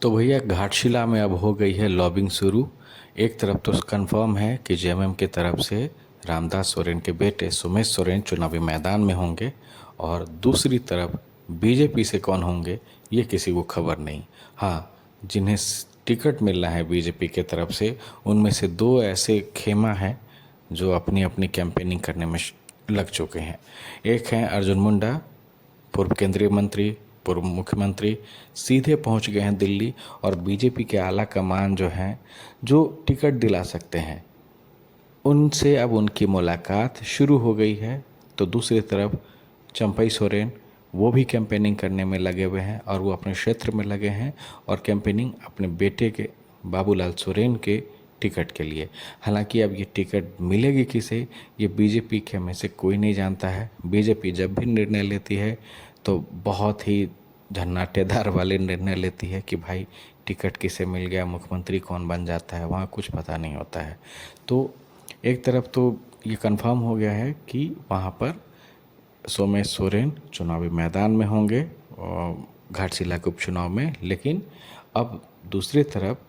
तो भैया घाटशिला में अब हो गई है लॉबिंग शुरू। एक तरफ तो कंफर्म है कि जेएमएम की तरफ से रामदास सोरेन के बेटे सुमेश सोरेन चुनावी मैदान में होंगे, और दूसरी तरफ बीजेपी से कौन होंगे ये किसी को खबर नहीं। हाँ, जिन्हें टिकट मिलना है बीजेपी के तरफ से, उनमें से दो ऐसे खेमा हैं जो अपनी अपनी कैंपेनिंग करने में लग चुके हैं। एक हैं अर्जुन मुंडा, पूर्व केंद्रीय मंत्री, पूर्व मुख्यमंत्री, सीधे पहुंच गए हैं दिल्ली, और बीजेपी के आला कमान जो हैं, जो टिकट दिला सकते हैं, उनसे अब उनकी मुलाकात शुरू हो गई है। तो दूसरी तरफ चंपई सोरेन, वो भी कैंपेनिंग करने में लगे हुए हैं, और वो अपने क्षेत्र में लगे हैं और कैंपेनिंग अपने बेटे के बाबूलाल सोरेन के टिकट के लिए। हालांकि अब ये टिकट मिलेगी किसे, ये बीजेपी के में से कोई नहीं जानता है। बीजेपी जब भी निर्णय लेती है तो बहुत ही झन्नाटेदार वाले निर्णय लेती है कि भाई टिकट किसे मिल गया, मुख्यमंत्री कौन बन जाता है, वहाँ कुछ पता नहीं होता है। तो एक तरफ तो ये कंफर्म हो गया है कि वहाँ पर सोमेश सोरेन चुनावी मैदान में होंगे और घाटशिला के उपचुनाव में, लेकिन अब दूसरी तरफ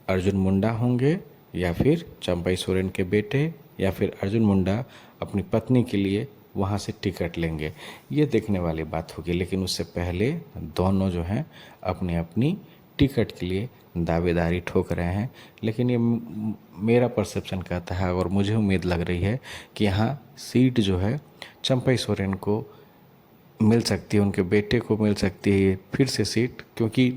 अर्जुन मुंडा होंगे या फिर चंपई सोरेन के बेटे, या फिर अर्जुन मुंडा अपनी पत्नी के लिए वहाँ से टिकट लेंगे, ये देखने वाली बात होगी। लेकिन उससे पहले दोनों जो हैं अपनी अपनी टिकट के लिए दावेदारी ठोक रहे हैं। लेकिन ये मेरा परसेप्शन कहता है और मुझे उम्मीद लग रही है कि यहाँ सीट जो है चंपई सोरेन को मिल सकती है, उनके बेटे को मिल सकती है फिर से सीट, क्योंकि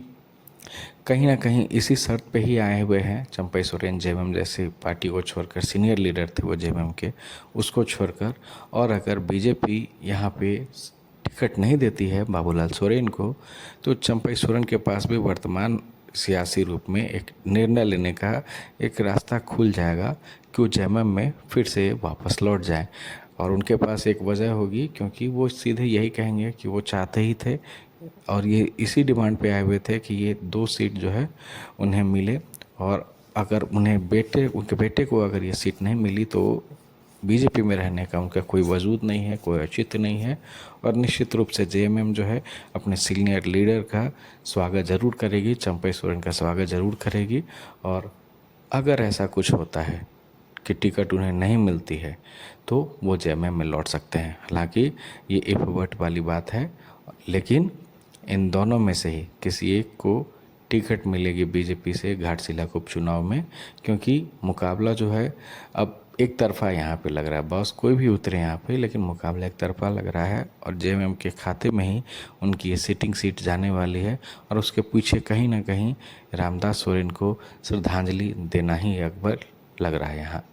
कहीं ना कहीं इसी शर्त पे ही आए हुए हैं चंपई सोरेन। जेएमएम जैसी पार्टी को छोड़कर, सीनियर लीडर थे वो जेएमएम के, उसको छोड़कर, और अगर बीजेपी यहाँ पे टिकट नहीं देती है बाबूलाल सोरेन को, तो चंपई सोरेन के पास भी वर्तमान सियासी रूप में एक निर्णय लेने का एक रास्ता खुल जाएगा कि वो जेएमएम में फिर से वापस लौट जाए। और उनके पास एक वजह होगी, क्योंकि वो सीधे यही कहेंगे कि वो चाहते ही थे और ये इसी डिमांड पे आए हुए थे कि ये 2 सीट जो है उन्हें मिले, और अगर उन्हें उनके बेटे को अगर ये सीट नहीं मिली तो बीजेपी में रहने का उनका कोई वजूद नहीं है, कोई औचित्य नहीं है। और निश्चित रूप से जेएमएम जो है अपने सीनियर लीडर का स्वागत ज़रूर करेगी, चंपई सोरेन का स्वागत ज़रूर करेगी। और अगर ऐसा कुछ होता है कि टिकट उन्हें नहीं मिलती है तो वो जेएमएम में लौट सकते हैं। हालांकि ये इफ बट वाली बात है, लेकिन इन दोनों में से ही किसी एक को टिकट मिलेगी बीजेपी से घाटशिला के उपचुनाव में, क्योंकि मुकाबला जो है अब एक तरफा यहाँ पे लग रहा है। बॉस कोई भी उतरे यहाँ पे, लेकिन मुकाबला एक तरफा लग रहा है, और जेएमएम के खाते में ही उनकी ये सिटिंग सीट जाने वाली है। और उसके पीछे कहीं ना कहीं रामदास सोरेन को श्रद्धांजलि देना ही अकबर लग रहा है यहाँ।